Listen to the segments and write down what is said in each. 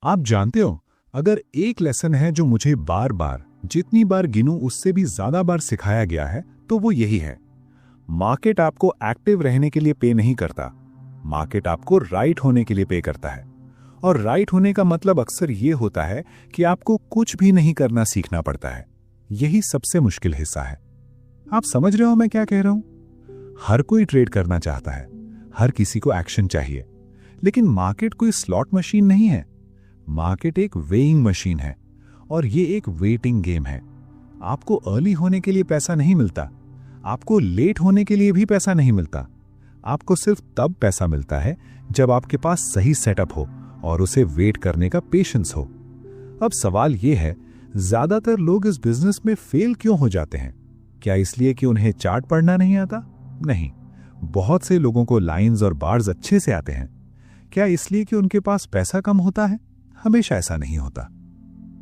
आप जानते हो, अगर एक लेसन है जो मुझे बार बार, जितनी बार गिनूं उससे भी ज्यादा बार सिखाया गया है, तो वो यही है। मार्केट आपको एक्टिव रहने के लिए पे नहीं करता, मार्केट आपको राइट होने के लिए पे करता है। और राइट होने का मतलब अक्सर ये होता है कि आपको कुछ भी नहीं करना सीखना पड़ता है। यही सबसे मुश्किल हिस्सा है। आप समझ रहे हो मैं क्या कह रहा हूं? हर कोई ट्रेड करना चाहता है, हर किसी को एक्शन चाहिए, लेकिन मार्केट कोई स्लॉट मशीन नहीं है। मार्केट एक वेइंग मशीन है, और ये एक वेटिंग गेम है। आपको अर्ली होने के लिए पैसा नहीं मिलता, आपको लेट होने के लिए भी पैसा नहीं मिलता। आपको सिर्फ तब पैसा मिलता है जब आपके पास सही सेटअप हो और उसे वेट करने का पेशेंस हो। अब सवाल यह है, ज्यादातर लोग इस बिजनेस में फेल क्यों हो जाते हैं? क्या इसलिए कि उन्हें चार्ट पढ़ना नहीं आता? नहीं। बहुत से लोगों को लाइंस और बार्स अच्छे से आते हैं। क्या इसलिए कि उनके पास पैसा कम होता है? हमेशा ऐसा नहीं होता।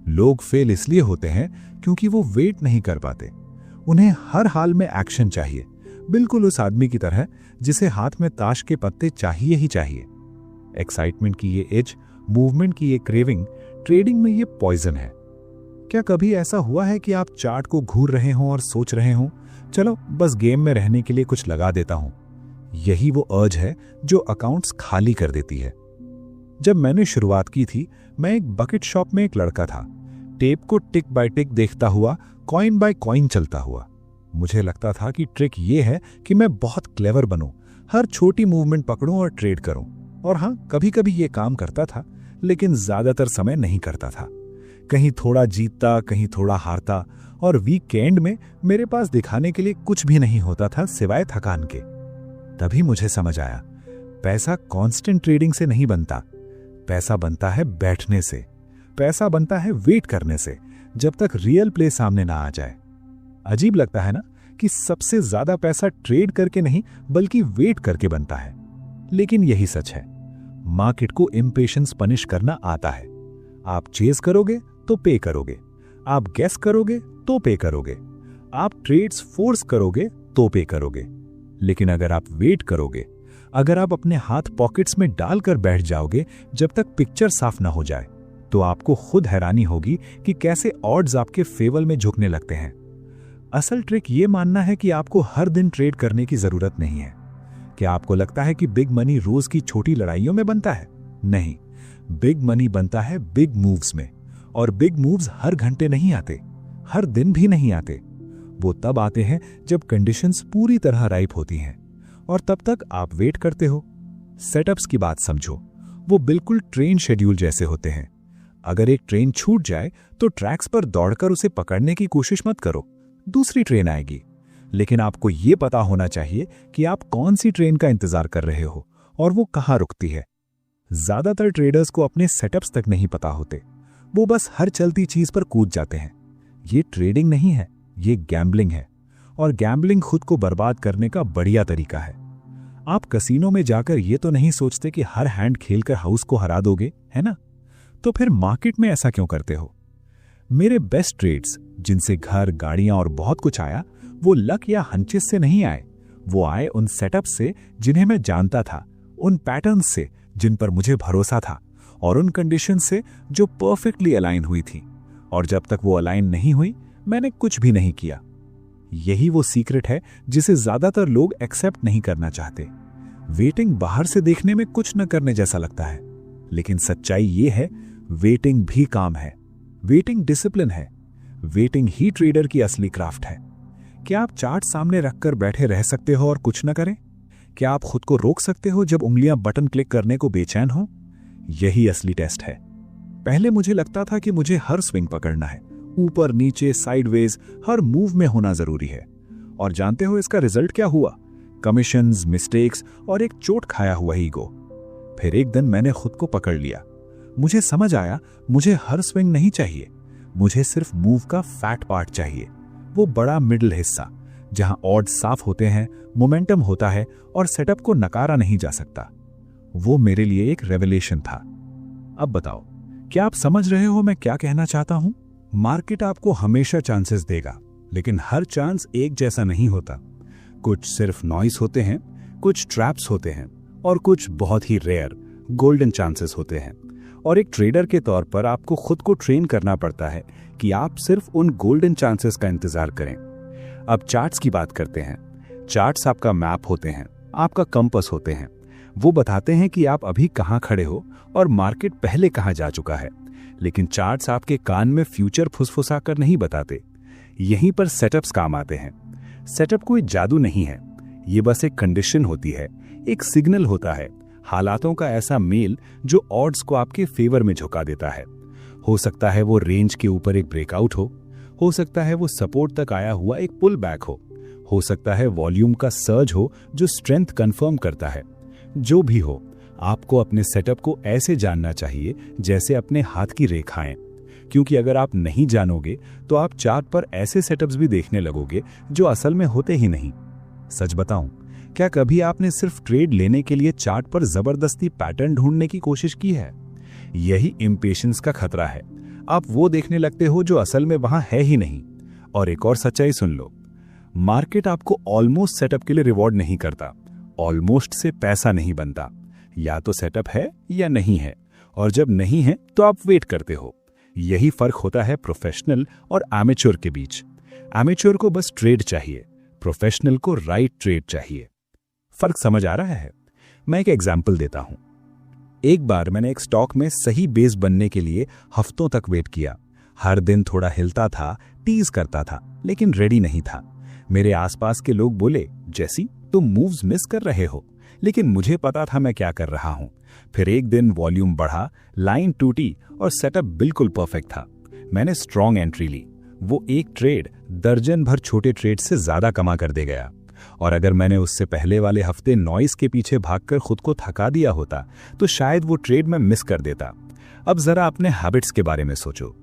लोग फेल इसलिए होते हैं क्योंकि वो वेट नहीं कर पाते। उन्हें हर हाल में एक्शन चाहिए, बिल्कुल उस आदमी की तरह जिसे हाथ में ताश के पत्ते चाहिए ही चाहिए। एक्साइटमेंट की ये एज, मूवमेंट की ये क्रेविंग, ट्रेडिंग में ये पॉइजन है। क्या कभी ऐसा हुआ है कि आप चार्ट को घूर रहे हों और सोच रहे हों, चलो बस गेम में रहने के लिए कुछ लगा देता हूं? यही वो अर्ज है जो अकाउंट्स खाली कर देती है। जब मैंने शुरुआत की थी, मैं एक बकेट शॉप में एक लड़का था, टेप को टिक बाय टिक देखता हुआ, कॉइन बाय कॉइन चलता हुआ। मुझे लगता था कि ट्रिक ये है कि मैं बहुत क्लेवर बनूं, हर छोटी मूवमेंट पकड़ूं और ट्रेड करूं। और हां, कभी कभी ये काम करता था, लेकिन ज्यादातर समय नहीं करता था। कहीं थोड़ा जीतता, कहीं थोड़ा हारता, और वीकेंड में मेरे पास दिखाने के लिए कुछ भी नहीं होता था सिवाय थकान के। तभी मुझे समझ आया, पैसा कांस्टेंट ट्रेडिंग से नहीं बनता, पैसा बनता है बैठने से, पैसा बनता है वेट करने से, जब तक रियल प्ले सामने ना आ जाए। अजीब लगता है ना कि सबसे ज्यादा पैसा ट्रेड करके नहीं बल्कि वेट करके बनता है, लेकिन यही सच है। मार्केट को इम्पेशेंस पनिश करना आता है। आप चेज करोगे तो पे करोगे, आप गेस करोगे तो पे करोगे, आप ट्रेड्स फोर्स करोगे तो पे करोगे। लेकिन अगर आप वेट करोगे, अगर आप अपने हाथ पॉकेट्स में डालकर बैठ जाओगे जब तक पिक्चर साफ ना हो जाए, तो आपको खुद हैरानी होगी कि कैसे ऑड्स आपके फेवर में झुकने लगते हैं। असल ट्रिक ये मानना है कि आपको हर दिन ट्रेड करने की जरूरत नहीं है। क्या आपको लगता है कि बिग मनी रोज की छोटी लड़ाइयों में बनता है? नहीं, बिग मनी बनता है बिग मूव्स में। और बिग मूव्स हर घंटे नहीं आते, हर दिन भी नहीं आते। वो तब आते हैं जब कंडीशंस पूरी तरह राइप होती हैं, और तब तक आप वेट करते हो। सेटअप्स की बात समझो, वो बिल्कुल ट्रेन शेड्यूल जैसे होते हैं। अगर एक ट्रेन छूट जाए तो ट्रैक्स पर दौड़कर उसे पकड़ने की कोशिश मत करो, दूसरी ट्रेन आएगी। लेकिन आपको ये पता होना चाहिए कि आप कौन सी ट्रेन का इंतजार कर रहे हो और वो कहां रुकती है। ज्यादातर ट्रेडर्स को अपने सेटअप्स तक नहीं पता होते, वो बस हर चलती चीज पर कूद जाते हैं। ये ट्रेडिंग नहीं है, ये गैम्बलिंग है, और गैम्बलिंग खुद को बर्बाद करने का बढ़िया तरीका है। आप कसीनो में जाकर ये तो नहीं सोचते कि हर हैंड खेलकर हाउस को हरा दोगे, है ना? तो फिर मार्केट में ऐसा क्यों करते हो? मेरे बेस्ट ट्रेड्स, जिनसे घर, गाड़ियां और बहुत कुछ आया, वो लक या हंचेस से नहीं आए। वो आए उन सेटअप से जिन्हें मैं जानता था, उन पैटर्न से जिन पर मुझे भरोसा था, और उन कंडीशन से जो परफेक्टली अलाइन हुई थी। और जब तक वो अलाइन नहीं हुई, मैंने कुछ भी नहीं किया। यही वो सीक्रेट है जिसे ज्यादातर लोग एक्सेप्ट नहीं करना चाहते। वेटिंग बाहर से देखने में कुछ न करने जैसा लगता है, लेकिन सच्चाई ये है, वेटिंग भी काम है, वेटिंग डिसिप्लिन है, वेटिंग ही ट्रेडर की असली क्राफ्ट है। क्या आप चार्ट सामने रखकर बैठे रह सकते हो और कुछ न करें? क्या आप खुद को रोक सकते हो जब उंगलियां बटन क्लिक करने को बेचैन हो? यही असली टेस्ट है। पहले मुझे लगता था कि मुझे हर स्विंग पकड़ना है, ऊपर नीचे साइडवेज, हर मूव में होना जरूरी है। और जानते हो इसका रिजल्ट क्या हुआ? कमीशंस, मिस्टेक्स और एक चोट खाया हुआ ईगो। फिर एक दिन मैंने खुद को पकड़ लिया। मुझे समझ आया, मुझे हर स्विंग नहीं चाहिए, मुझे सिर्फ मूव का फैट पार्ट चाहिए, वो बड़ा मिडिल हिस्सा जहां ऑड्स साफ होते हैं, मोमेंटम होता है और सेटअप को नकारा नहीं जा सकता। वो मेरे लिए एक रेवलेशन था। अब बताओ, क्या आप समझ रहे हो मैं क्या कहना चाहता हूं? मार्केट आपको हमेशा चांसेस देगा, लेकिन हर चांस एक जैसा नहीं होता। कुछ सिर्फ नॉइस होते हैं, कुछ ट्रैप्स होते हैं, और कुछ बहुत ही रेयर गोल्डन चांसेस होते हैं। और एक ट्रेडर के तौर पर आपको खुद को ट्रेन करना पड़ता है कि आप सिर्फ उन गोल्डन चांसेस का इंतजार करें। अब चार्ट्स की बात करते हैं। चार्ट्स आपका मैप होते हैं, आपका कंपास होते हैं। वो बताते हैं कि आप अभी कहां खड़े हो और मार्केट पहले कहां जा चुका है। लेकिन चार्ट्स आपके कान में फ्यूचर फुसफुसा कर नहीं बताते। यहीं पर सेटअप्स काम आते हैं। सेटअप कोई जादू नहीं है, ये बस एक कंडीशन होती है, एक सिग्नल होता है, हालातों का ऐसा मेल जो ऑड्स को आपके फेवर में झुका देता है। हो सकता है वो रेंज के ऊपर एक ब्रेकआउट हो सकता है वो सपोर्ट तक आया हुआ एक पुल बैक हो सकता है वॉल्यूम का सर्ज हो जो स्ट्रेंथ कंफर्म करता है। जो भी हो, आपको अपने सेटअप को ऐसे जानना चाहिए जैसे अपने हाथ की रेखाएं, क्योंकि अगर आप नहीं जानोगे तो आप चार्ट पर ऐसे सेटअप्स भी देखने लगोगे जो असल में होते ही नहीं। सच बताऊं, क्या कभी आपने सिर्फ ट्रेड लेने के लिए चार्ट पर जबरदस्ती पैटर्न ढूंढने की कोशिश की है? यही इम्पेशंस का खतरा है। आप वो देखने लगते हो जो असल में वहां है ही नहीं। और एक और सच्चाई सुन लो, मार्केट आपको ऑलमोस्ट सेटअप के लिए रिवॉर्ड नहीं करता। ऑलमोस्ट से पैसा नहीं बनता। या तो सेटअप है या नहीं है, और जब नहीं है तो आप वेट करते हो। यही फर्क होता है प्रोफेशनल और एमेच्योर के बीच। एमेच्योर को बस ट्रेड चाहिए, प्रोफेशनल को राइट ट्रेड चाहिए। फर्क समझ आ रहा है? मैं एक एग्जांपल देता हूं। एक बार मैंने एक स्टॉक में सही बेस बनने के लिए हफ्तों तक वेट किया। हर दिन थोड़ा हिलता था, टीज करता था, लेकिन रेडी नहीं था। मेरे आसपास के लोग बोले, जैसी तुम मूव्स मिस कर रहे हो, लेकिन मुझे पता था मैं क्या कर रहा हूं। फिर एक दिन वॉल्यूम बढ़ा, लाइन टूटी और सेटअप बिल्कुल परफेक्ट था। मैंने स्ट्रॉन्ग एंट्री ली। वो एक ट्रेड दर्जन भर छोटे ट्रेड से ज्यादा कमा कर दे गया। और अगर मैंने उससे पहले वाले हफ्ते नॉइस के पीछे भागकर खुद को थका दिया होता तो शायद वो ट्रेड मैं मिस कर देता। अब जरा अपने हैबिट्स के बारे में सोचो।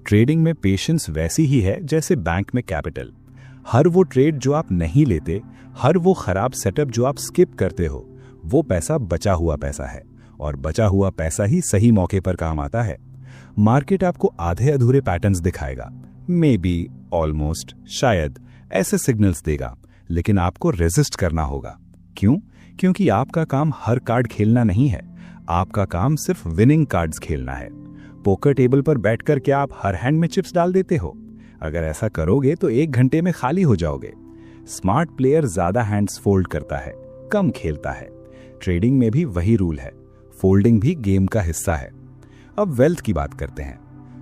ट्रेडिंग में पेशेंस वैसी ही है जैसे बैंक में कैपिटल। हर वो ट्रेड जो आप नहीं लेते, हर वो खराब सेटअप जो आप स्किप करते हो, वो पैसा बचा हुआ पैसा है, और बचा हुआ पैसा ही सही मौके पर काम आता है। मार्केट आपको आधे अधूरे पैटर्न्स दिखाएगा, मे बी, ऑलमोस्ट, शायद, ऐसे सिग्नल्स देगा, लेकिन आपको रेजिस्ट करना होगा। क्यों? क्योंकि आपका काम हर कार्ड खेलना नहीं है। आपका काम सिर्फ विनिंग कार्ड्स खेलना है। पोकर टेबल पर बैठकर क्या आप हर हैंड में चिप्स डाल देते हो? अगर ऐसा करोगे तो 1 घंटे में खाली हो जाओगे। स्मार्ट प्लेयर ज्यादा हैंड्स फोल्ड करता है, कम खेलता है। ट्रेडिंग में भी वही रूल है। फोल्डिंग भी गेम का हिस्सा है। अब वेल्थ की बात करते हैं।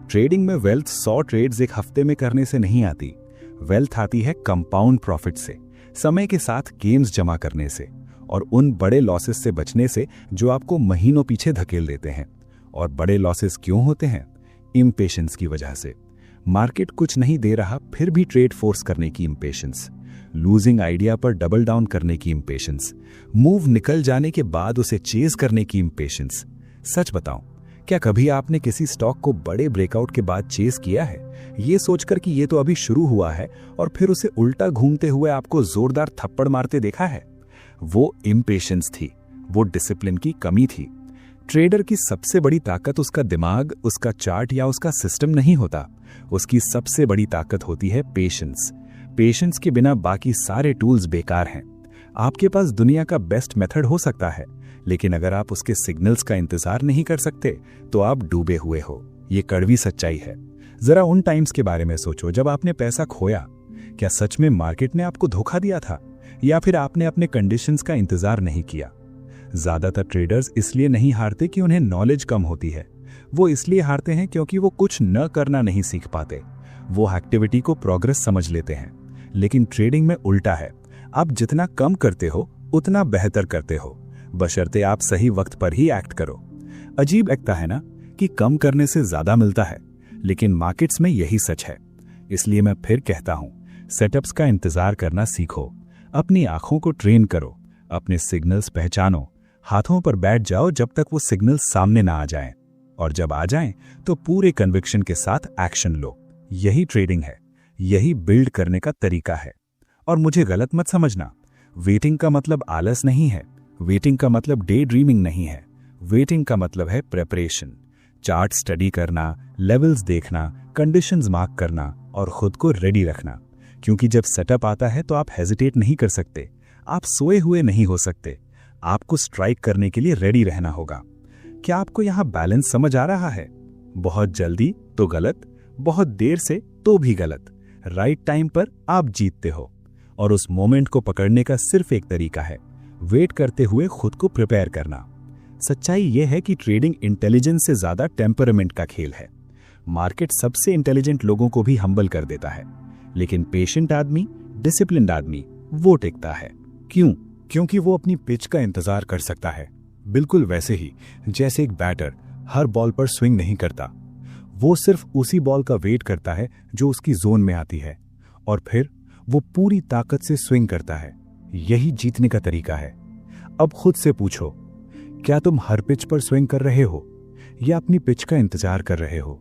ट्रेडिंग में वेल्थ 100 ट्रेड्स एक हफ्ते में करने से नहीं आती। वेल्थ आती है कंपाउंड प्रॉफिट से, समय के साथ गेम्स जमा करने से, और उन बड़े लॉसेस से बचने से जो आपको महीनों पीछे धकेल देते हैं। और बड़े लॉसेस क्यों होते हैं? इम्पेशेंस की वजह से। मार्केट कुछ नहीं दे रहा फिर भी ट्रेड फोर्स करने की इम्पेशेंस, लूजिंग आइडिया पर डबल डाउन करने की इम्पेशेंस, मूव निकल जाने के बाद उसे चेज करने की इम्पेशेंस। सच बताऊं, क्या कभी आपने किसी स्टॉक को बड़े ब्रेकआउट के बाद चेज किया है, ये सोचकर कि ये तो अभी शुरू हुआ है, और फिर उसे उल्टा घूमते हुए आपको जोरदार थप्पड़ मारते देखा है? वो इम्पेशेंस थी, वो डिसिप्लिन की कमी थी। ट्रेडर की सबसे बड़ी ताकत उसका दिमाग, उसका चार्ट या उसका सिस्टम नहीं होता। उसकी सबसे बड़ी ताकत होती है पेशेंस। पेशेंस के बिना बाकी सारे टूल्स बेकार हैं। आपके पास दुनिया का बेस्ट मेथड हो सकता है, लेकिन अगर आप उसके सिग्नल्स का इंतजार नहीं कर सकते तो आप डूबे हुए हो। ये कड़वी सच्चाई है। जरा उन टाइम्स के बारे में सोचो जब आपने पैसा खोया। क्या सच में मार्केट ने आपको धोखा दिया था, या फिर आपने अपने कंडीशंस का इंतजार नहीं किया? ज्यादातर ट्रेडर्स इसलिए नहीं हारते कि उन्हें नॉलेज कम होती है। वो इसलिए हारते हैं क्योंकि वो कुछ न करना नहीं सीख पाते। वो एक्टिविटी को प्रोग्रेस समझ लेते हैं। लेकिन ट्रेडिंग में उल्टा है। आप जितना कम करते हो उतना बेहतर करते हो, बशर्ते आप सही वक्त पर ही एक्ट करो। अजीब लगता है ना कि कम करने से ज्यादा मिलता है, लेकिन मार्केट्स में यही सच है। इसलिए मैं फिर कहता हूं, सेटअप्स का इंतजार करना सीखो। अपनी आंखों को ट्रेन करो, अपने सिग्नल्स पहचानो, हाथों पर बैठ जाओ जब तक वो सिग्नल्स सामने ना आ जाएं, और जब आ जाएं तो पूरे कन्विक्शन के साथ एक्शन लो। यही ट्रेडिंग है, यही बिल्ड करने का तरीका है। और मुझे गलत मत समझना, वेटिंग का मतलब आलस नहीं है, वेटिंग का मतलब डे ड्रीमिंग नहीं है। वेटिंग का मतलब है प्रेपरेशन। चार्ट स्टडी करना, लेवल्स देखना, कंडीशंस मार्क करना और खुद को रेडी रखना। क्योंकि जब सेटअप आता है तो आप हेजिटेट नहीं कर सकते, आप सोए हुए नहीं हो सकते। आपको स्ट्राइक करने के लिए रेडी रहना होगा। क्या आपको यहां बैलेंस समझ आ रहा है? बहुत जल्दी तो गलत, बहुत देर से तो भी गलत। राइट टाइम पर आप जीतते हो, और उस मोमेंट को पकड़ने का सिर्फ एक तरीका है, वेट करते हुए खुद को प्रिपेयर करना। सच्चाई यह है कि ट्रेडिंग इंटेलिजेंस से ज्यादा टेम्परामेंट का खेल है। मार्केट सबसे इंटेलिजेंट लोगों को भी हम्बल कर देता है, लेकिन पेशेंट आदमी, डिसिप्लिन्ड आदमी वो टिकता है। क्यों? क्योंकि वो अपनी पिच का इंतजार कर सकता है, बिल्कुल वैसे ही जैसे एक बैटर हर बॉल पर स्विंग नहीं करता। वो सिर्फ उसी बॉल का वेट करता है जो उसकी जोन में आती है, और फिर वो पूरी ताकत से स्विंग करता है। यही जीतने का तरीका है। अब खुद से पूछो, क्या तुम हर पिच पर स्विंग कर रहे हो या अपनी पिच का इंतजार कर रहे हो?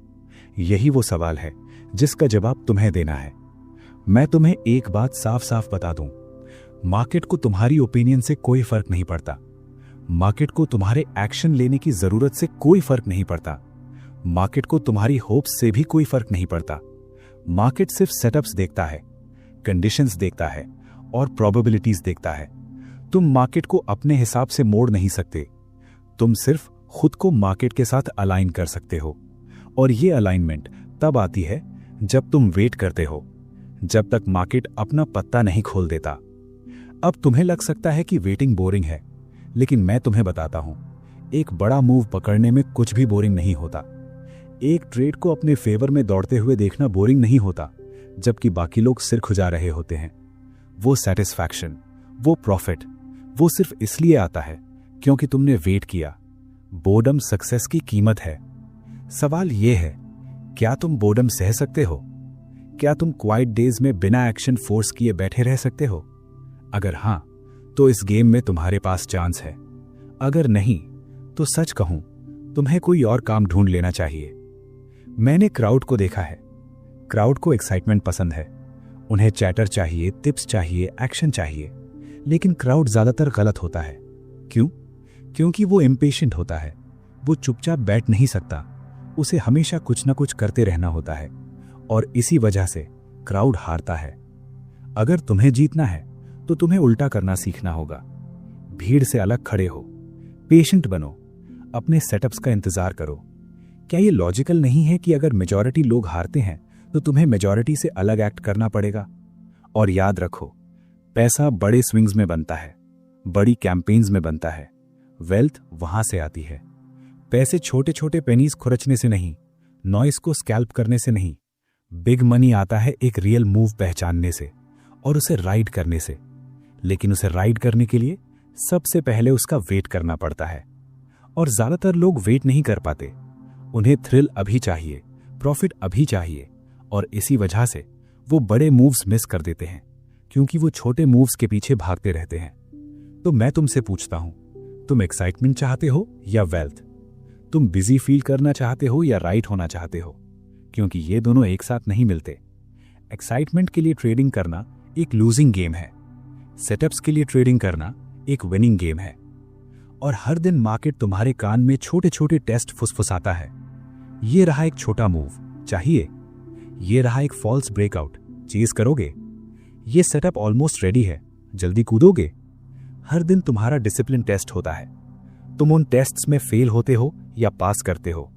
यही वो सवाल है जिसका जवाब तुम्हें देना है। मैं तुम्हें एक बात साफ साफ बता दूं, मार्केट को तुम्हारी ओपिनियन से कोई फर्क नहीं पड़ता। मार्केट को तुम्हारे एक्शन लेने की जरूरत से कोई फर्क नहीं पड़ता। मार्केट को तुम्हारी होप्स से भी कोई फर्क नहीं पड़ता। मार्केट सिर्फ सेटअप्स देखता है, कंडीशंस देखता है और प्रोबेबिलिटीज देखता है। तुम मार्केट को अपने हिसाब से मोड़ नहीं सकते। तुम सिर्फ खुद को मार्केट के साथ अलाइन कर सकते हो, और ये अलाइनमेंट तब आती है जब तुम वेट करते हो, जब तक मार्केट अपना पत्ता नहीं खोल देता। अब तुम्हें लग सकता है कि वेटिंग बोरिंग है, लेकिन मैं तुम्हें बताता हूं, एक बड़ा मूव पकड़ने में कुछ भी बोरिंग नहीं होता। एक ट्रेड को अपने फेवर में दौड़ते हुए देखना बोरिंग नहीं होता, जबकि बाकी लोग सिर खुजा रहे होते हैं। वो सेटिस्फैक्शन, वो प्रॉफिट, वो सिर्फ इसलिए आता है क्योंकि तुमने वेट किया। बोर्डम सक्सेस की कीमत है। सवाल यह है, क्या तुम बोर्डम सह सकते हो? क्या तुम क्वाइट डेज में बिना एक्शन फोर्स किए बैठे रह सकते हो? अगर हां, तो इस गेम में तुम्हारे पास चांस है। अगर नहीं, तो सच कहूं, तुम्हें कोई और काम ढूंढ लेना चाहिए। मैंने क्राउड को देखा है। क्राउड को एक्साइटमेंट पसंद है। उन्हें चैटर चाहिए, टिप्स चाहिए, एक्शन चाहिए। लेकिन क्राउड ज्यादातर गलत होता है। क्यों? क्योंकि वो इम्पेशेंट होता है। वो चुपचाप बैठ नहीं सकता। उसे हमेशा कुछ ना कुछ करते रहना होता है, और इसी वजह से क्राउड हारता है। अगर तुम्हें जीतना है तो तुम्हें उल्टा करना सीखना होगा। भीड़ से अलग खड़े हो, पेशेंट बनो, अपने सेटअप्स का इंतजार करो। क्या ये लॉजिकल नहीं है कि अगर मेजॉरिटी लोग हारते हैं तो तुम्हें मेजॉरिटी से अलग एक्ट करना पड़ेगा? और याद रखो, पैसा बड़े स्विंग्स में बनता है, बड़ी कैंपेन्स में बनता है। वेल्थ वहां से आती है। पैसे छोटे छोटे पेनीज खुरचने से नहीं, नॉइस को स्कैल्प करने से नहीं। बिग मनी आता है एक रियल मूव पहचानने से और उसे राइड करने से। लेकिन उसे राइड करने के लिए सबसे पहले उसका वेट करना पड़ता है, और ज्यादातर लोग वेट नहीं कर पाते। उन्हें थ्रिल अभी चाहिए, प्रॉफिट अभी चाहिए, और इसी वजह से वो बड़े मूव्स मिस कर देते हैं, क्योंकि वो छोटे मूव्स के पीछे भागते रहते हैं। तो मैं तुमसे पूछता हूं, तुम एक्साइटमेंट चाहते हो या वेल्थ? तुम बिजी फील करना चाहते हो या राइट होना चाहते हो? क्योंकि ये दोनों एक साथ नहीं मिलते। एक्साइटमेंट के लिए ट्रेडिंग करना एक लूजिंग गेम है। सेटअप्स के लिए ट्रेडिंग करना एक विनिंग गेम है। और हर दिन मार्केट तुम्हारे कान में छोटे छोटे टेस्ट फुसफुसाता है। ये रहा एक छोटा मूव, चाहिए? ये रहा एक फॉल्स ब्रेकआउट, चेज करोगे? ये सेटअप ऑलमोस्ट रेडी है, जल्दी कूदोगे? हर दिन तुम्हारा डिसिप्लिन टेस्ट होता है। तुम उन टेस्ट्स में फेल होते हो या पास करते हो।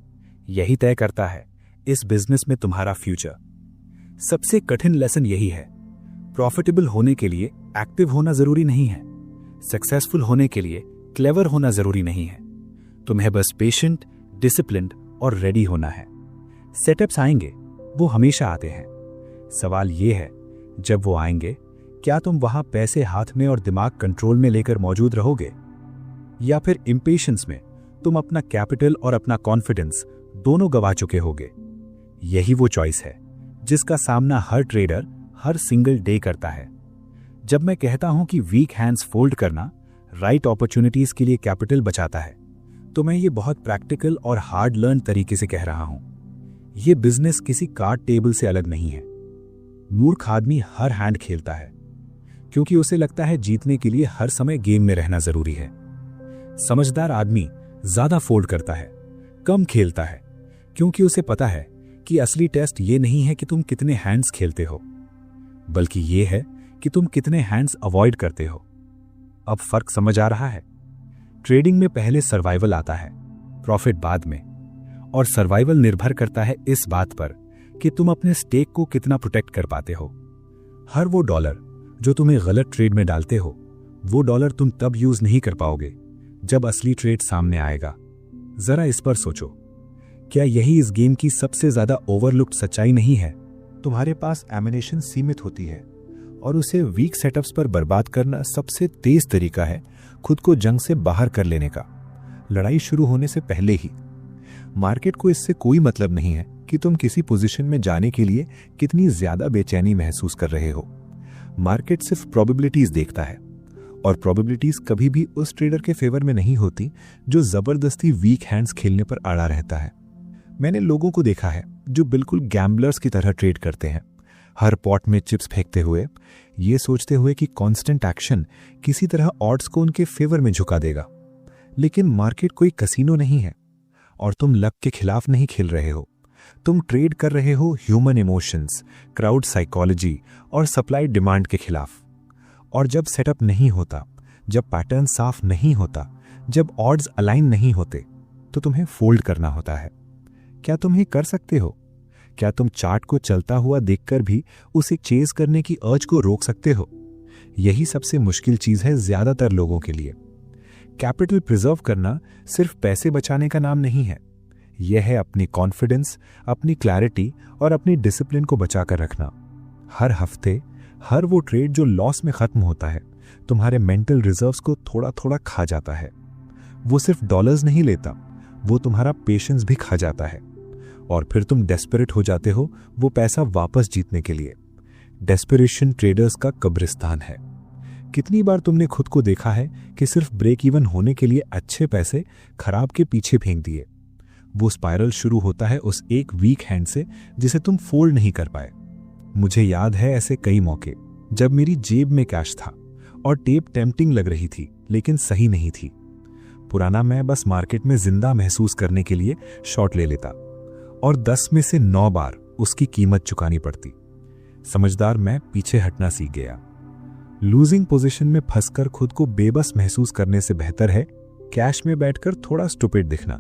यही तय करता है इस बिजनेस में तुम्हारा फ्यूचर। सबसे कठिन लेसन यही है, प्रॉफिटेबल होने के लिए एक्टिव होना जरूरी नहीं है। सक्सेसफुल होने के लिए क्लेवर होना जरूरी नहीं है। तुम्हें बस पेशेंट, डिसिप्लिन्ड और रेडी होना है। सेटअप्स आएंगे, वो हमेशा आते हैं। सवाल ये है, जब वो आएंगे, क्या तुम वहां पैसे हाथ में और दिमाग कंट्रोल में लेकर मौजूद रहोगे, या फिर इम्पेशंस में तुम अपना कैपिटल और अपना कॉन्फिडेंस दोनों गवा चुके होगे? यही वो चॉइस है जिसका सामना हर ट्रेडर हर सिंगल डे करता है। जब मैं कहता हूं कि वीक हैंड्स फोल्ड करना राइट अपॉर्चुनिटीज के लिए कैपिटल बचाता है, तो मैं ये बहुत प्रैक्टिकल और हार्ड लर्न तरीके से कह रहा हूं। ये बिजनेस किसी कार्ड टेबल से अलग नहीं है। मूर्ख आदमी हर हैंड खेलता है क्योंकि उसे लगता है जीतने के लिए हर समय गेम में रहना जरूरी है। समझदार आदमी ज्यादा फोल्ड करता है, कम खेलता है, क्योंकि उसे पता है कि असली टेस्ट ये नहीं है कि तुम कितने हैंड्स खेलते हो, बल्कि ये है कि तुम कितने हैंड्स अवॉइड करते हो। अब फर्क समझ आ रहा है? ट्रेडिंग में पहले सर्वाइवल आता है, प्रॉफिट बाद में। और सर्वाइवल निर्भर करता है इस बात पर कि तुम अपने स्टेक को कितना प्रोटेक्ट कर पाते हो। हर वो डॉलर जो तुम्हें गलत ट्रेड में डालते हो, वो डॉलर तुम तब यूज नहीं कर पाओगे जब असली ट्रेड सामने आएगा। जरा इस पर सोचो, क्या यही इस गेम की सबसे ज्यादा ओवरलुक्ड सच्चाई नहीं है? तुम्हारे पास एमिनेशन सीमित होती है और उसे वीक सेटअप्स पर बर्बाद करना सबसे तेज तरीका है खुद को जंग से बाहर कर लेने का, लड़ाई शुरू होने से पहले ही। मार्केट को इससे कोई मतलब नहीं है कि तुम किसी पोजीशन में जाने के लिए कितनी ज्यादा बेचैनी महसूस कर रहे हो। मार्केट सिर्फ प्रोबेबिलिटीज देखता है, और प्रोबेबिलिटीज कभी भी उस ट्रेडर के फेवर में नहीं होती जो जबरदस्ती वीक हैंड्स खेलने पर अड़ा रहता है। मैंने लोगों को देखा है जो बिल्कुल गैम्बलर्स की तरह ट्रेड करते हैं, हर पॉट में चिप्स फेंकते हुए, ये सोचते हुए कि कांस्टेंट एक्शन किसी तरह ऑड्स को उनके फेवर में झुका देगा। लेकिन मार्केट कोई कसीनो नहीं है और तुम लक के खिलाफ नहीं खेल रहे हो। तुम ट्रेड कर रहे हो ह्यूमन इमोशंस, क्राउड साइकोलॉजी और सप्लाई डिमांड के खिलाफ। और जब सेटअप नहीं होता, जब पैटर्न साफ नहीं होता, जब ऑड्स अलाइन नहीं होते, तो तुम्हें फोल्ड करना होता है। क्या तुम ये कर सकते हो? क्या तुम चार्ट को चलता हुआ देखकर भी उसे चेज करने की अर्ज को रोक सकते हो? यही सबसे मुश्किल चीज है ज्यादातर लोगों के लिए। कैपिटल प्रिजर्व करना सिर्फ पैसे बचाने का नाम नहीं है, यह है अपनी कॉन्फिडेंस, अपनी क्लैरिटी और अपनी डिसिप्लिन को बचाकर रखना। हर हफ्ते हर वो ट्रेड जो लॉस में खत्म होता है, तुम्हारे मेंटल रिजर्व्स को थोड़ा थोड़ा खा जाता है। वो सिर्फ डॉलर्स नहीं लेता, वो तुम्हारा पेशेंस भी खा जाता है। और फिर तुम डेस्परेट हो जाते हो वो पैसा वापस जीतने के लिए। डेस्परेशन ट्रेडर्स का कब्रिस्तान है। कितनी बार तुमने खुद को देखा है कि सिर्फ ब्रेक इवन होने के लिए अच्छे पैसे खराब के पीछे फेंक दिए? वो स्पाइरल शुरू होता है उस एक वीक हैंड से जिसे तुम फोल्ड नहीं कर पाए। मुझे याद है ऐसे कई मौके जब मेरी जेब में कैश था और टेप टेम्पटिंग लग रही थी, लेकिन सही नहीं थी। पुराना मैं बस मार्केट में जिंदा महसूस करने के लिए शॉर्ट ले लेता और 10 में से 9 बार उसकी कीमत चुकानी पड़ती। समझदार मैं पीछे हटना सीख गया। लूजिंग पोजीशन में फंसकर खुद को बेबस महसूस करने से बेहतर है कैश में बैठकर थोड़ा स्टूपिड दिखना।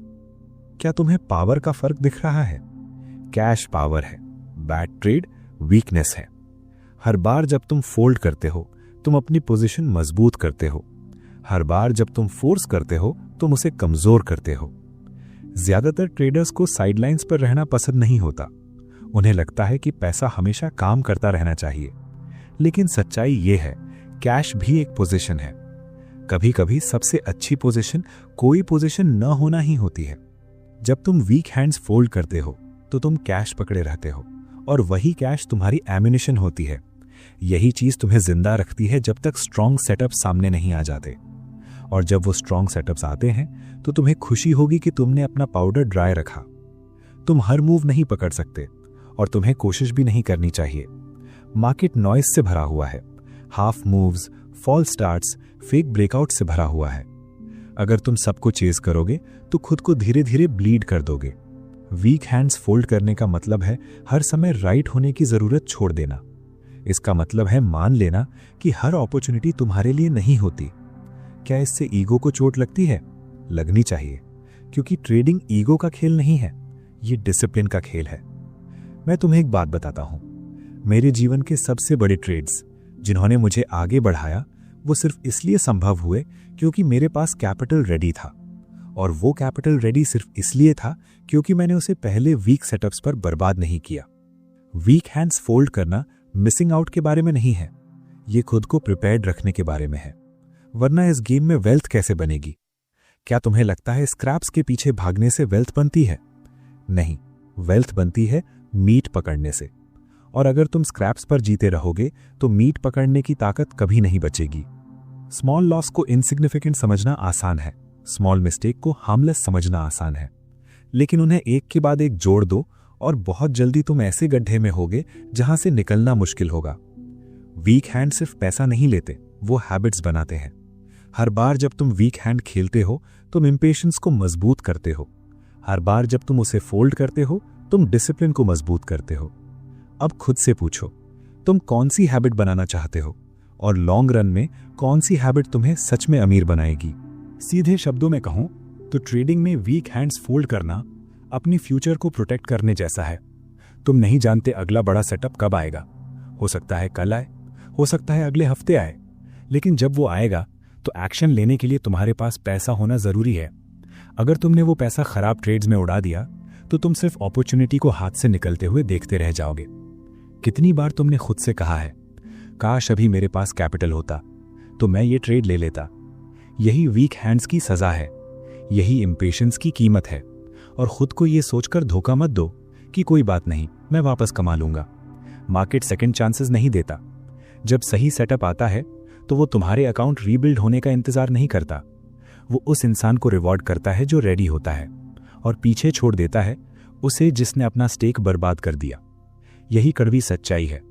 क्या तुम्हें पावर का फर्क दिख रहा है? कैश पावर है, बैड ट्रेड वीकनेस है। हर बार जब तुम फोल्ड करते हो, तुम अपनी पोजीशन मजबूत करते हो। हर बार जब तुम फोर्स करते हो, तुम उसे कमजोर करते हो। ज्यादातर ट्रेडर्स को साइडलाइंस पर रहना पसंद नहीं होता। उन्हें लगता है कि पैसा हमेशा काम करता रहना चाहिए। लेकिन सच्चाई यह है, कैश भी एक पोजीशन है। कभी कभी सबसे अच्छी पोजीशन कोई पोजीशन न होना ही होती है। जब तुम वीक हैंड्स फोल्ड करते हो तो तुम कैश पकड़े रहते हो और वही कैश तुम्हारी एमिनेशन होती है। यही चीज तुम्हें जिंदा रखती है जब तक स्ट्रॉन्ग सेटअप सामने नहीं आ जाते। और जब वो स्ट्रॉन्ग सेटअप्स आते हैं तो तुम्हें खुशी होगी कि तुमने अपना पाउडर ड्राई रखा। तुम हर मूव नहीं पकड़ सकते और तुम्हें कोशिश भी नहीं करनी चाहिए। मार्केट नॉइज से भरा हुआ है, half moves, fall starts, fake breakout से भरा हुआ है। अगर तुम सबको चेज करोगे तो खुद को धीरे धीरे ब्लीड कर दोगे। वीक हैंड्स फोल्ड करने का मतलब है हर समय राइट होने की जरूरत छोड़ देना। इसका मतलब है मान लेना कि हर अपॉर्चुनिटी तुम्हारे लिए नहीं होती। क्या इससे ईगो को चोट लगती है? लगनी चाहिए, क्योंकि ट्रेडिंग ईगो का खेल नहीं है, ये डिसिप्लिन का खेल है। मैं तुम्हें एक बात बताता हूं, मेरे जीवन के सबसे बड़े ट्रेड्स जिन्होंने मुझे आगे बढ़ाया, वो सिर्फ इसलिए संभव हुए क्योंकि मेरे पास कैपिटल रेडी था। और वो कैपिटल रेडी सिर्फ इसलिए था क्योंकि मैंने उसे पहले वीक सेटअप्स पर बर्बाद नहीं किया। वीक हैंड्स फोल्ड करना मिसिंग आउट के बारे में नहीं है, ये खुद को प्रिपेयर्ड रखने के बारे में है। वरना इस गेम में वेल्थ कैसे बनेगी? क्या तुम्हें लगता है स्क्रैप्स के पीछे भागने से वेल्थ बनती है? नहीं, वेल्थ बनती है मीट पकड़ने से। और अगर तुम स्क्रैप्स पर जीते रहोगे तो मीट पकड़ने की ताकत कभी नहीं बचेगी। स्मॉल लॉस को इनसिग्निफिकेंट समझना आसान है, स्मॉल मिस्टेक को हार्मलेस समझना आसान है। लेकिन उन्हें एक के बाद एक जोड़ दो और बहुत जल्दी तुम ऐसे गड्ढे में होगे जहां से निकलना मुश्किल होगा। वीक हैंड सिर्फ पैसा नहीं लेते, वो हैबिट्स बनाते हैं। हर बार जब तुम वीक हैंड खेलते हो तुम इंपेशेंस को मजबूत करते हो। हर बार जब तुम उसे फोल्ड करते हो तुम डिसिप्लिन को मजबूत करते हो। अब खुद से पूछो, तुम कौन सी हैबिट बनाना चाहते हो और लॉन्ग रन में कौन सी हैबिट तुम्हें सच में अमीर बनाएगी? सीधे शब्दों में कहूं तो ट्रेडिंग में वीक हैंड्स फोल्ड करना अपनी फ्यूचर को प्रोटेक्ट करने जैसा है। तुम नहीं जानते अगला बड़ा सेटअप कब आएगा। हो सकता है कल आए, हो सकता है अगले हफ्ते आए, लेकिन जब वो आएगा तो एक्शन लेने के लिए तुम्हारे पास पैसा होना जरूरी है। अगर तुमने वो पैसा खराब ट्रेड्स में उड़ा दिया तो तुम सिर्फ अपॉर्चुनिटी को हाथ से निकलते हुए देखते रह जाओगे। कितनी बार तुमने खुद से कहा है, काश अभी मेरे पास कैपिटल होता तो मैं ये ट्रेड ले लेता। यही वीक हैंड्स की सजा है, यही इम्पेशंस की कीमत है। और खुद को ये सोचकर धोखा मत दो कि कोई बात नहीं, मैं वापस कमा लूंगा। मार्केट सेकंड चांसेस नहीं देता। जब सही सेटअप आता है तो वो तुम्हारे अकाउंट रीबिल्ड होने का इंतजार नहीं करता। वो उस इंसान को रिवॉर्ड करता है जो रेडी होता है, और पीछे छोड़ देता है उसे जिसने अपना स्टेक बर्बाद कर दिया। यही कड़वी सच्चाई है।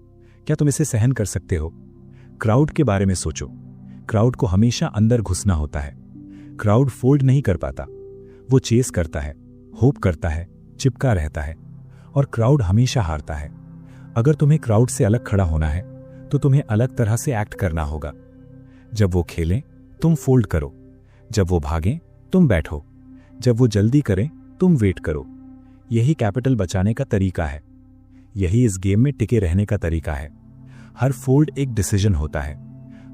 क्या तुम इसे सहन कर सकते हो? क्राउड के बारे में सोचो। क्राउड को हमेशा अंदर घुसना होता है। क्राउड फोल्ड नहीं कर पाता, वो चेस करता है, होप करता है, चिपका रहता है, और क्राउड हमेशा हारता है। अगर तुम्हें क्राउड से अलग खड़ा होना है तो तुम्हें अलग तरह से एक्ट करना होगा। जब वो खेलें तुम फोल्ड करो, जब वो भागें तुम बैठो, जब वो जल्दी करें तुम वेट करो। यही कैपिटल बचाने का तरीका है, यही इस गेम में टिके रहने का तरीका है। हर फोल्ड एक डिसीजन होता है।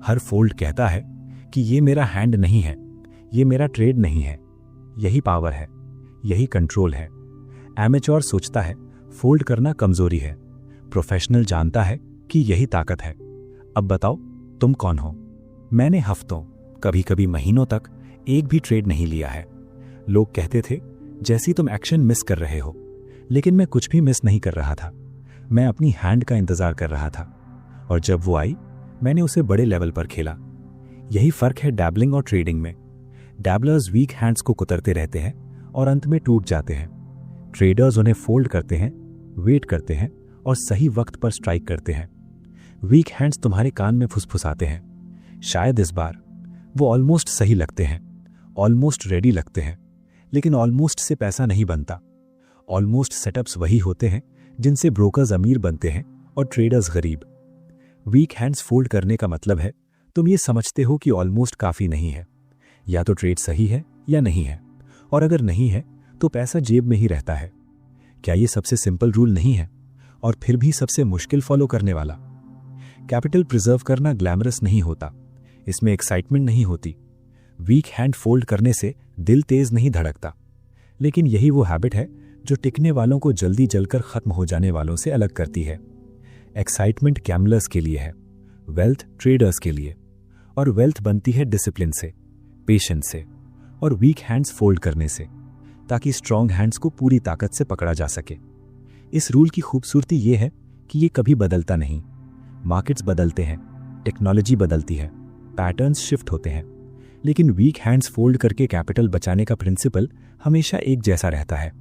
हर फोल्ड कहता है कि ये मेरा हैंड नहीं है, ये मेरा ट्रेड नहीं है। यही पावर है, यही कंट्रोल है। एमेच्योर सोचता है फोल्ड करना कमजोरी है, प्रोफेशनल जानता है कि यही ताकत है। अब बताओ तुम कौन हो? मैंने हफ्तों, कभी कभी महीनों तक एक भी ट्रेड नहीं लिया है। लोग कहते थे जैसी तुम एक्शन मिस कर रहे हो, लेकिन मैं कुछ भी मिस नहीं कर रहा था। मैं अपनी हैंड का इंतजार कर रहा था, और जब वो आई मैंने उसे बड़े लेवल पर खेला। यही फर्क है डैबलिंग और ट्रेडिंग में। डैबलर्स वीक हैंड्स को कुतरते रहते हैं और अंत में टूट जाते हैं। ट्रेडर्स उन्हें फोल्ड करते हैं, वेट करते हैं और सही वक्त पर स्ट्राइक करते हैं। वीक हैंड्स तुम्हारे कान में फुसफुसाते हैं। शायद इस बार वो ऑलमोस्ट सही लगते हैं, ऑलमोस्ट रेडी लगते हैं, लेकिन ऑलमोस्ट से पैसा नहीं बनता। ऑलमोस्ट सेटअप्स वही होते हैं जिनसे ब्रोकर्स अमीर बनते हैं और ट्रेडर्स गरीब। वीक हैंड्स फोल्ड करने का मतलब है तुम ये समझते हो कि ऑलमोस्ट काफी नहीं है, या तो ट्रेड सही है या नहीं है, और अगर नहीं है तो पैसा जेब में ही रहता है। क्या ये सबसे सिंपल रूल नहीं है, और फिर भी सबसे मुश्किल फॉलो करने वाला? कैपिटल प्रिजर्व करना ग्लैमरस नहीं होता, इसमें एक्साइटमेंट नहीं होती। वीक हैंड फोल्ड करने से दिल तेज नहीं धड़कता, लेकिन यही वो हैबिट है जो टिकने वालों को जल्दी जलकर खत्म हो जाने वालों से अलग करती है। एक्साइटमेंट गैम्बलर्स के लिए है, वेल्थ ट्रेडर्स के लिए। और वेल्थ बनती है डिसिप्लिन से, पेशेंस से और वीक हैंड्स फोल्ड करने से, ताकि स्ट्रॉन्ग हैंड्स को पूरी ताकत से पकड़ा जा सके। इस रूल की खूबसूरती ये है कि ये कभी बदलता नहीं। मार्केट्स बदलते हैं, टेक्नोलॉजी बदलती है, पैटर्न्स शिफ्ट होते हैं, लेकिन वीक हैंड्स फोल्ड करके कैपिटल बचाने का प्रिंसिपल हमेशा एक जैसा रहता है।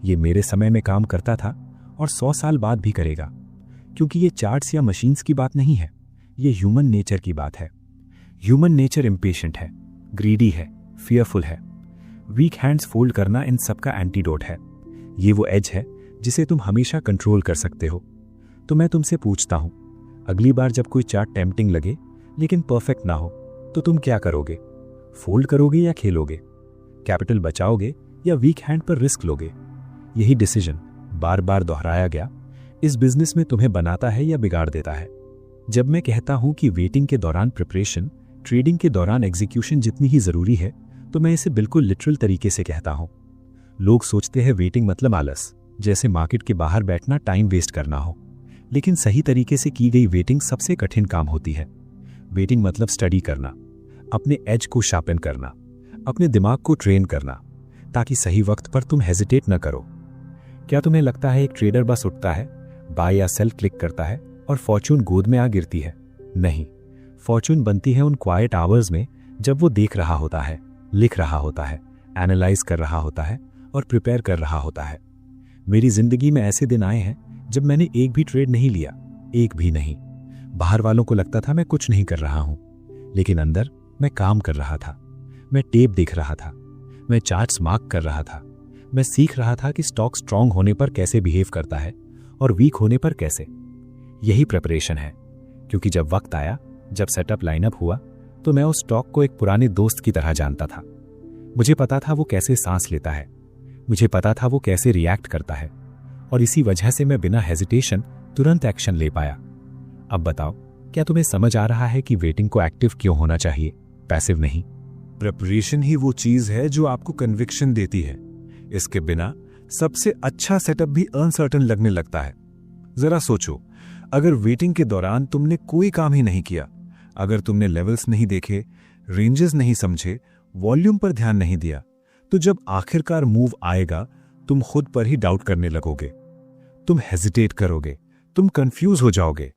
ये मेरे समय में काम करता था और 100 साल बाद भी करेगा, क्योंकि ये चार्ट्स या मशीन्स की बात नहीं है, ये ह्यूमन नेचर की बात है। ह्यूमन नेचर इम्पेशेंट है, ग्रीडी है, फियरफुल है। वीक हैंड्स फोल्ड करना इन सबका एंटीडोट है। ये वो एज है जिसे तुम हमेशा कंट्रोल कर सकते हो। तो मैं तुमसे पूछता हूं, अगली बार जब कोई चार्ट टेम्पटिंग लगे लेकिन परफेक्ट ना हो, तो तुम क्या करोगे? फोल्ड करोगे या खेलोगे? कैपिटल बचाओगे या वीक हैंड पर रिस्क लोगे? यही डिसीजन बार बार दोहराया गया इस बिजनेस में तुम्हें बनाता है या बिगाड़ देता है। जब मैं कहता हूं कि वेटिंग के दौरान प्रिपरेशन ट्रेडिंग के दौरान एग्जीक्यूशन जितनी ही जरूरी है, तो मैं इसे बिल्कुल लिटरल तरीके से कहता हूं। लोग सोचते हैं वेटिंग मतलब आलस, जैसे मार्केट के बाहर बैठना टाइम वेस्ट करना हो, लेकिन सही तरीके से की गई वेटिंग सबसे कठिन काम होती है। वेटिंग मतलब स्टडी करना, अपने एज को शार्पन करना, अपने दिमाग को ट्रेन करना, ताकि सही वक्त पर तुम हेजिटेट न करो। क्या तुम्हें लगता है एक ट्रेडर बस उठता है, बाय या सेल क्लिक करता है और फॉर्चून गोद में आ गिरती है? नहीं, फॉर्चून बनती है उन क्वाइट आवर्स में जब वो देख रहा होता है, लिख रहा होता है, एनालाइज कर रहा होता है और प्रिपेयर कर रहा होता है। मेरी जिंदगी में ऐसे दिन आए हैं जब मैंने एक भी ट्रेड नहीं लिया, एक भी नहीं। बाहर वालों को लगता था मैं कुछ नहीं कर रहा हूं, लेकिन अंदर मैं काम कर रहा था। मैं टेप देख रहा था, मैं चार्ट्स मार्क कर रहा था, मैं सीख रहा था कि स्टॉक स्ट्रांग होने पर कैसे बिहेव करता है और वीक होने पर कैसे। यही प्रिपरेशन है, क्योंकि जब वक्त आया, जब सेटअप लाइनअप हुआ, तो मैं उस स्टॉक को एक पुराने दोस्त की तरह जानता था। मुझे पता था वो कैसे सांस लेता है, मुझे पता था वो कैसे रिएक्ट करता है, और इसी वजह से मैं बिना हेजिटेशन तुरंत एक्शन ले पाया। अब बताओ, क्या तुम्हें समझ आ रहा है कि वेटिंग को एक्टिव क्यों होना चाहिए, पैसिव नहीं? प्रिपरेशन ही वो चीज है जो आपको कन्विक्शन देती है। इसके बिना सबसे अच्छा सेटअप भी अनसर्टन लगने लगता है। जरा सोचो, अगर वेटिंग के दौरान तुमने कोई काम ही नहीं किया, अगर तुमने लेवल्स नहीं देखे, रेंजेस नहीं समझे, वॉल्यूम पर ध्यान नहीं दिया, तो जब आखिरकार मूव आएगा तुम खुद पर ही डाउट करने लगोगे, तुम हेजिटेट करोगे, तुम कंफ्यूज हो जाओगे,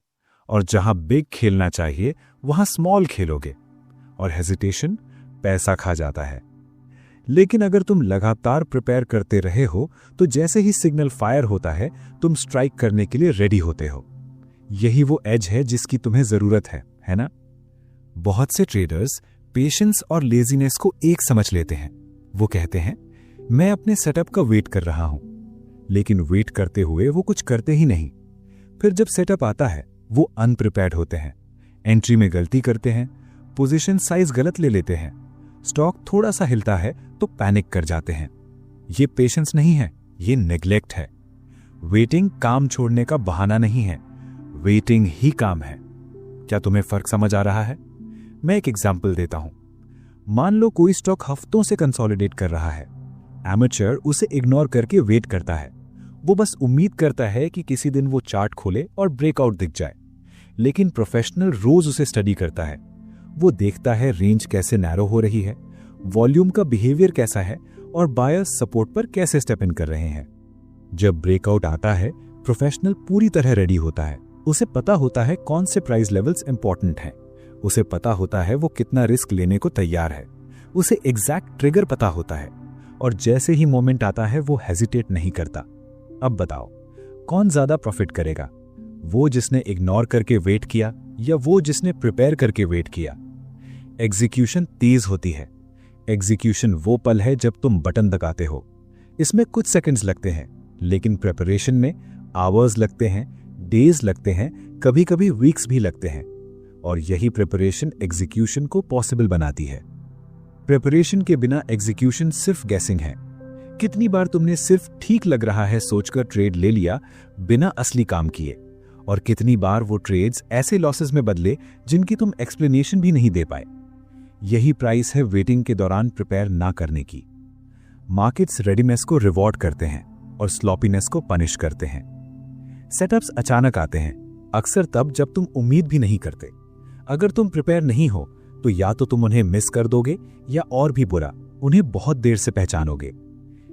और जहां बिग खेलना चाहिए वहां स्मॉल खेलोगे, और हेजिटेशन पैसा खा जाता है। लेकिन अगर तुम लगातार प्रिपेयर करते रहे हो तो जैसे ही सिग्नल फायर होता है तुम स्ट्राइक करने के लिए रेडी होते हो। यही वो एज है जिसकी तुम्हें जरूरत है ना? बहुत से ट्रेडर्स पेशेंस और लेजीनेस को एक समझ लेते हैं। वो कहते हैं, मैं अपने सेटअप का वेट कर रहा हूं, लेकिन वेट करते हुए वो कुछ करते ही नहीं। फिर जब सेटअप आता है वो अनप्रिपेयर्ड होते हैं, एंट्री में गलती करते हैं, पोजीशन साइज गलत ले लेते हैं, स्टॉक थोड़ा सा हिलता है तो पैनिक कर जाते हैं। ये पेशेंस नहीं है, ये नेग्लेक्ट है। वेटिंग काम छोड़ने का बहाना नहीं है, वेटिंग ही काम है। क्या तुम्हें फर्क समझ आ रहा है? मैं एक एग्जांपल देता हूं। मान लो कोई स्टॉक हफ्तों से कंसोलिडेट कर रहा है। एमेचर उसे इग्नोर करके वेट करता है। वो बस उम्मीद करता है कि किसी दिन वो चार्ट खोले और ब्रेकआउट दिख जाए। लेकिन प्रोफेशनल रोज उसे स्टडी करता है। वो देखता है रेंज कैसे नैरो हो रही है, वॉल्यूम का बिहेवियर कैसा है, और बायर्स सपोर्ट पर कैसे स्टेप इन कर रहे हैं। जब ब्रेकआउट आता है प्रोफेशनल पूरी तरह रेडी होता है। उसे पता होता है कौन से प्राइस लेवल्स इंपॉर्टेंट हैं, उसे पता होता है वो कितना रिस्क लेने को तैयार है, उसे एग्जैक्ट ट्रिगर पता होता है, और जैसे ही मोमेंट आता है वो हेजिटेट नहीं करता। अब बताओ, कौन ज्यादा प्रॉफिट करेगा, वो जिसने इग्नोर करके वेट किया या वो जिसने प्रिपेयर करके वेट किया? एग्जीक्यूशन तेज होती है। एग्जीक्यूशन वो पल है जब तुम बटन दबाते हो। इसमें कुछ सेकंड्स लगते हैं, लेकिन प्रिपरेशन में आवर्स लगते हैं, डेज लगते हैं, कभी कभी वीक्स भी लगते हैं। और यही प्रिपरेशन एग्जीक्यूशन को पॉसिबल बनाती है। प्रिपरेशन के बिना एग्जीक्यूशन सिर्फ गैसिंग है। कितनी बार तुमने सिर्फ ठीक लग रहा है सोचकर ट्रेड ले लिया बिना असली काम किए, और कितनी बार वो ट्रेड्स ऐसे लॉसेस में बदले जिनकी तुम एक्सप्लेनेशन भी नहीं दे पाए। यही प्राइस है वेटिंग के दौरान प्रिपेयर ना करने की। मार्केट्स रेडीनेस को रिवॉर्ड करते हैं और स्लॉपीनेस को पनिश करते हैं। सेटअप्स अचानक आते हैं, अक्सर तब जब तुम उम्मीद भी नहीं करते। अगर तुम प्रिपेयर नहीं हो तो या तो तुम उन्हें मिस कर दोगे, या और भी बुरा, उन्हें बहुत देर से पहचानोगे।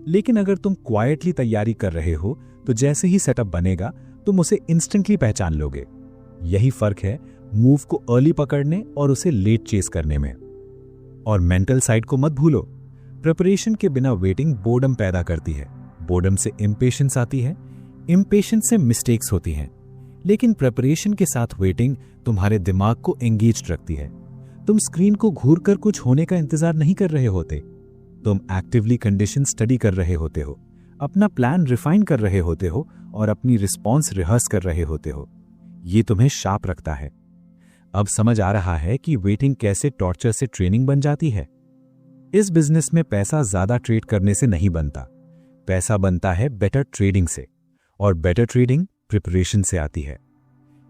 लेकिन अगर तुम क्वाइटली तैयारी कर रहे हो तो जैसे ही सेटअप बनेगा तुम उसे इंस्टेंटली पहचान लोगे। यही फर्क है मूव को अर्ली पकड़ने और उसे लेट चेस करने में। और मेंटल साइड को मत भूलो। प्रिपरेशन के बिना वेटिंग बोर्डम पैदा करती है, बोर्डम से इंपेशेंस आती है, इंपेशेंस से मिस्टेक्स होती हैं। लेकिन प्रिपरेशन के साथ वेटिंग तुम्हारे दिमाग को एंगेज्ड रखती है। तुम स्क्रीन को घूर कर कुछ होने का इंतजार नहीं कर रहे होते, तुम एक्टिवली कंडीशन स्टडी कर रहे होते हो, अपना प्लान रिफाइन कर रहे होते हो और अपनी रिस्पॉन्स रिहर्स कर रहे होते हो। ये तुम्हें शार्प रखता है। अब समझ आ रहा है कि वेटिंग कैसे टॉर्चर से ट्रेनिंग बन जाती है। इस बिजनेस में पैसा ज्यादा ट्रेड करने से नहीं बनता, पैसा बनता है बेटर ट्रेडिंग से, और बेटर ट्रेडिंग प्रिपरेशन से आती है।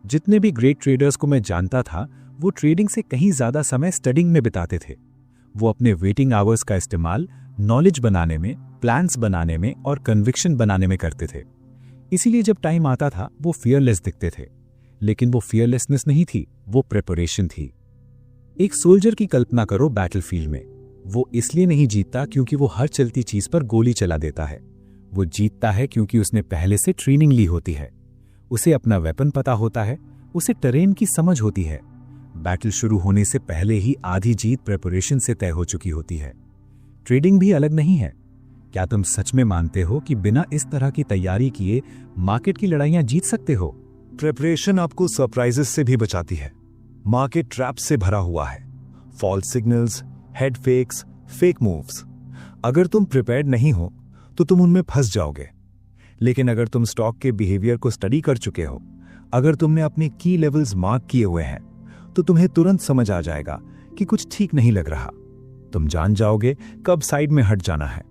जितने भी ग्रेट ट्रेडर्स को मैं जानता था वो ट्रेडिंग से कहीं ज्यादा समय स्टडिंग में बिताते थे। वो अपने वेटिंग आवर्स का इस्तेमाल नॉलेज बनाने में, प्लान्स बनाने में और कन्विक्शन बनाने में करते थे। इसीलिए जब टाइम आता था वो फियरलेस दिखते थे। लेकिन वो फियरलेसनेस नहीं थी, वो प्रिपरेशन थी। एक सोल्जर की कल्पना करो बैटलफील्ड में। वो इसलिए नहीं जीतता क्योंकि वो हर चलती चीज पर गोली चला देता है। वो जीतता है क्योंकि उसने पहले से ट्रेनिंग ली होती है, उसे अपना वेपन पता होता है, उसे टेरेन की समझ होती है। बैटल शुरू होने से पहले ही आधी जीत प्रिपरेशन से तय हो चुकी होती है। ट्रेडिंग भी अलग नहीं है। क्या तुम सच में मानते हो कि बिना इस तरह की तैयारी किए मार्केट की लड़ाइयां जीत सकते हो? प्रिपरेशन आपको सरप्राइजेस से भी बचाती है। मार्केट ट्रैप से भरा हुआ है, false signals, head fakes, fake moves. अगर तुम प्रिपेयर्ड नहीं हो तो तुम उनमें फंस जाओगे। लेकिन अगर तुम स्टॉक के बिहेवियर को स्टडी कर चुके हो, अगर तुमने अपने की लेवल्स मार्क किए हुए हैं, तो तुम्हें तुरंत समझ आ जाएगा कि कुछ ठीक नहीं लग रहा। तुम जान जाओगे कब साइड में हट जाना है।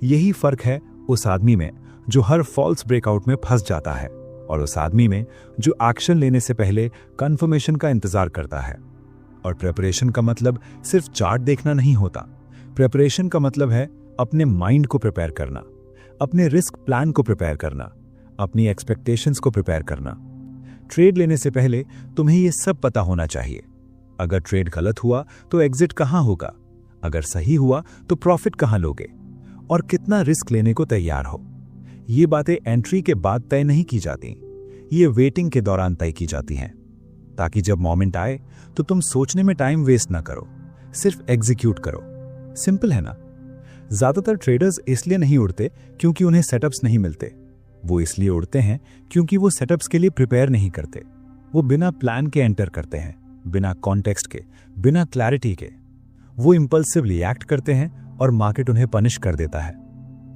यही फर्क है उस आदमी में जो हर फॉल्स ब्रेकआउट में फंस जाता है और उस आदमी में जो एक्शन लेने से पहले कंफर्मेशन का इंतजार करता है। और प्रिपरेशन का मतलब सिर्फ चार्ट देखना नहीं होता। प्रिपरेशन का मतलब है अपने माइंड को प्रिपेयर करना, अपने रिस्क प्लान को प्रिपेयर करना, अपनी एक्सपेक्टेशंस को प्रिपेयर करना। ट्रेड लेने से पहले तुम्हें यह सब पता होना चाहिए। अगर ट्रेड गलत हुआ तो एग्जिट कहां होगा, अगर सही हुआ तो प्रॉफिट कहां लोगे और कितना रिस्क लेने को तैयार हो। ये बातें एंट्री के बाद तय नहीं की जाती, ये वेटिंग के दौरान तय की जाती हैं, ताकि जब मोमेंट आए तो तुम सोचने में टाइम वेस्ट ना करो, सिर्फ एग्जीक्यूट करो। सिंपल है ना। ज्यादातर ट्रेडर्स इसलिए नहीं उड़ते क्योंकि उन्हें सेटअप्स नहीं मिलते, वो इसलिए उड़ते हैं क्योंकि वो सेटअप्स के लिए प्रिपेयर नहीं करते। वो बिना प्लान के एंटर करते हैं, बिना कॉन्टेक्स्ट के, बिना क्लैरिटी के। वो इंपल्सिवली एक्ट करते हैं और मार्केट उन्हें पनिश कर देता है।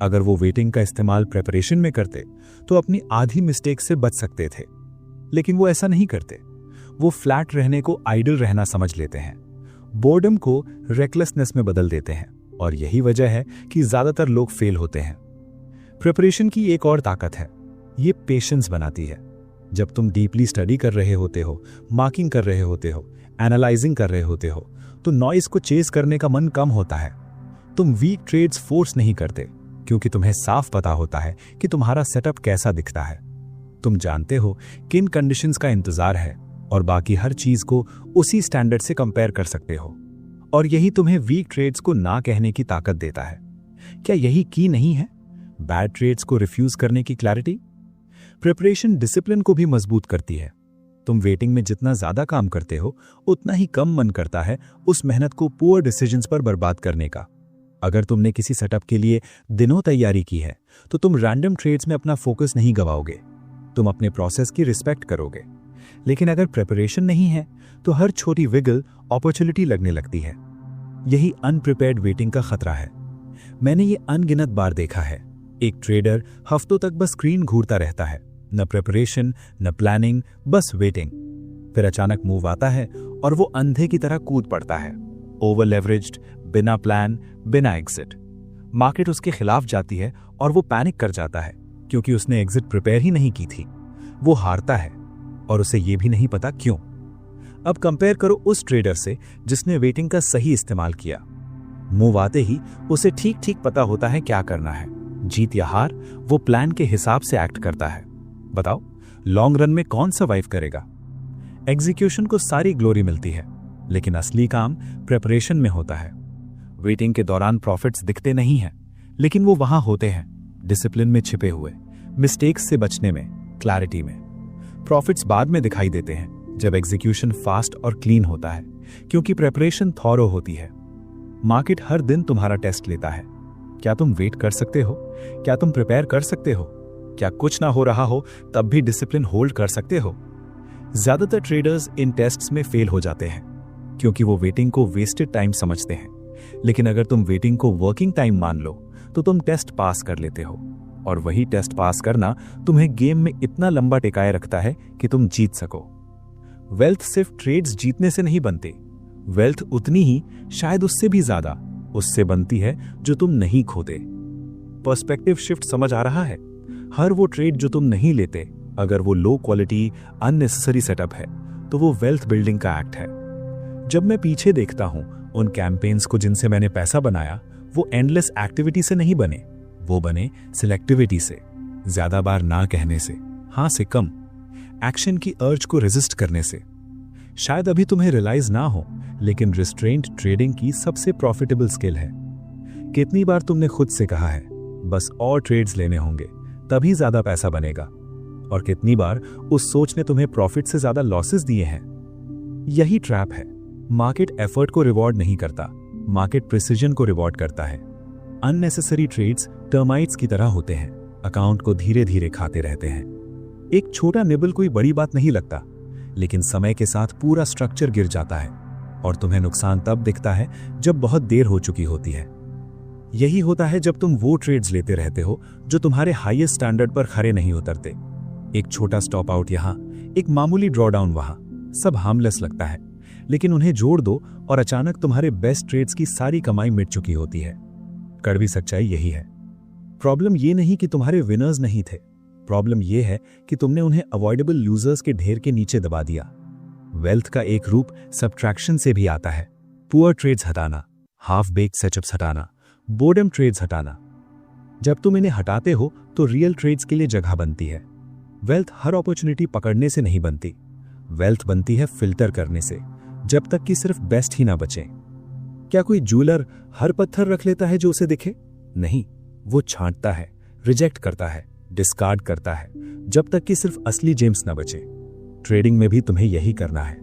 अगर वो वेटिंग का इस्तेमाल प्रिपरेशन में करते तो अपनी आधी मिस्टेक से बच सकते थे, लेकिन वो ऐसा नहीं करते। वो फ्लैट रहने को आइडल रहना समझ लेते हैं, बोर्डम को रेकलेसनेस में बदल देते हैं, और यही वजह है कि ज्यादातर लोग फेल होते हैं। प्रिपरेशन की एक और ताकत है, ये पेशेंस बनाती है। जब तुम डीपली स्टडी कर रहे होते हो, मार्किंग कर रहे होते हो, एनालाइजिंग कर रहे होते हो, तो नॉइज को चेस करने का मन कम होता है। तुम वीक ट्रेड्स फोर्स नहीं करते क्योंकि तुम्हें साफ पता होता है कि तुम्हारा सेटअप कैसा दिखता है। तुम जानते हो किन कंडीशंस का इंतजार है और बाकी हर चीज को उसी स्टैंडर्ड से कंपेयर कर सकते हो। और यही तुम्हें वीक ट्रेड्स को ना कहने की ताकत देता है। क्या यही की नहीं है बैड ट्रेड्स को रिफ्यूज करने की क्लैरिटी? प्रिपरेशन डिसिप्लिन को भी मजबूत करती है। तुम वेटिंग में जितना ज्यादा काम करते हो उतना ही कम मन करता है उस मेहनत को पुअर डिसीजंस पर बर्बाद करने का। अगर तुमने किसी सेटअप के लिए दिनों तैयारी की है तो तुम रैंडम ट्रेड्स में अपना फोकस नहीं गवाओगे, तुम अपने प्रोसेस की रिस्पेक्ट करोगे। लेकिन अगर प्रिपरेशन नहीं है तो हर छोटी विगल अपॉर्चुनिटी लगने लगती है। यही अनप्रिपेयर्ड वेटिंग का खतरा है। मैंने ये अनगिनत बार देखा है। एक ट्रेडर हफ्तों तक बस स्क्रीन घूरता रहता है, न प्रिपरेशन न प्लानिंग, बस वेटिंग। फिर अचानक मूव आता है और वो अंधे की तरह कूद पड़ता है, ओवर लेवरेज्ड, बिना प्लान, बिना एग्जिट। मार्केट उसके खिलाफ जाती है और वो पैनिक कर जाता है क्योंकि उसने एग्जिट प्रिपेयर ही नहीं की थी। वो हारता है और उसे ये भी नहीं पता क्यों। अब कंपेयर करो उस ट्रेडर से जिसने वेटिंग का सही इस्तेमाल किया। मूव आते ही उसे ठीक ठीक पता होता है क्या करना है, जीत या हार वो प्लान के हिसाब से एक्ट करता है। बताओ लॉन्ग रन में कौन सर्वाइव करेगा? एग्जीक्यूशन को सारी ग्लोरी मिलती है, लेकिन असली काम प्रिपरेशन में होता है। वेटिंग के दौरान प्रॉफिट्स दिखते नहीं हैं, लेकिन वो वहां होते हैं, डिसिप्लिन में छिपे हुए, मिस्टेक्स से बचने में, क्लैरिटी में। प्रॉफिट्स बाद में दिखाई देते हैं जब एग्जीक्यूशन फास्ट और क्लीन होता है, क्योंकि प्रिपरेशन थॉरो होती है। मार्केट हर दिन तुम्हारा टेस्ट लेता है। क्या तुम वेट कर सकते हो? क्या तुम प्रिपेयर कर सकते हो? क्या कुछ ना हो रहा हो तब भी डिसिप्लिन होल्ड कर सकते हो? ज्यादातर ट्रेडर्स इन टेस्ट्स में फेल हो जाते हैं क्योंकि वो वेटिंग को वेस्टेड टाइम समझते हैं। लेकिन अगर तुम वेटिंग को वर्किंग टाइम मान लो तो तुम टेस्ट पास कर लेते हो, और वही टेस्ट पास करना तुम्हें गेम में इतना लंबा टिकाए रखता है कि तुम जीत सको। वेल्थ सिर्फ ट्रेड्स जीतने से नहीं बनती, वेल्थ उतनी ही, शायद उससे भी ज्यादा, उससे बनती है जो तुम नहीं खोते। पर्सपेक्टिव शिफ्ट समझ आ रहा है? हर वो ट्रेड जो तुम नहीं लेते, अगर वो लो क्वालिटी अननेसेसरी सेटअप है तो वो वेल्थ बिल्डिंग का एक्ट है। जब मैं पीछे देखता हूं उन कैंपेन्स को जिनसे मैंने पैसा बनाया, वो एंडलेस एक्टिविटी से नहीं बने, वो बने सिलेक्टिविटी से, ज्यादा बार ना कहने से, हां से कम, एक्शन की अर्ज को रेजिस्ट करने से। शायद अभी तुम्हें रियलाइज ना हो, लेकिन रिस्ट्रेंट ट्रेडिंग की सबसे प्रॉफिटेबल स्किल है। कितनी बार तुमने खुद से कहा है बस और ट्रेड्स लेने होंगे तभी ज्यादा पैसा बनेगा, और कितनी बार उस सोच ने तुम्हें प्रॉफिट से ज्यादा लॉसेस दिए हैं। यही ट्रैप है। मार्केट एफर्ट को रिवॉर्ड नहीं करता, मार्केट प्रिसीजन को रिवॉर्ड करता है। अननेसेसरी ट्रेड्स टर्माइट्स की तरह होते हैं, अकाउंट को धीरे धीरे खाते रहते हैं। एक छोटा निबल कोई बड़ी बात नहीं लगता, लेकिन समय के साथ पूरा स्ट्रक्चर गिर जाता है और तुम्हें नुकसान तब दिखता है जब बहुत देर हो चुकी होती है। यही होता है जब तुम वो ट्रेड्स लेते रहते हो जो तुम्हारे हाईएस्ट स्टैंडर्ड पर खरे नहीं उतरते। एक छोटा स्टॉप आउट यहां, एक मामूली ड्रॉडाउन वहां, सब हार्मलेस लगता है, लेकिन उन्हें जोड़ दो और अचानक तुम्हारे बेस्ट ट्रेड्स की सारी कमाई मिट चुकी होती है। कड़वी सच्चाई यही है। प्रॉब्लम ये नहीं कि तुम्हारे विनर्स नहीं थे, प्रॉब्लम ये है कि तुमने उन्हें अवॉइडेबल लूजर्स के ढेर के नीचे दबा दिया। वेल्थ का एक रूप सब्ट्रैक्शन से भी आता है। पुअर ट्रेड्स हटाना, हाफ बेक्ड सेटअप्स हटाना, बोर्डम ट्रेड्स हटाना। जब तुम इन्हें हटाते हो तो रियल ट्रेड्स के लिए जगह बनती है। वेल्थ हर अपॉर्चुनिटी पकड़ने से नहीं बनती, वेल्थ बनती है फिल्टर करने से, जब तक कि सिर्फ बेस्ट ही ना बचे। क्या कोई ज्वेलर हर पत्थर रख लेता है जो उसे दिखे? नहीं, वो छांटता है, रिजेक्ट करता है, डिस्कार्ड करता है, जब तक कि सिर्फ असली जेम्स ना बचे। ट्रेडिंग में भी तुम्हें यही करना है।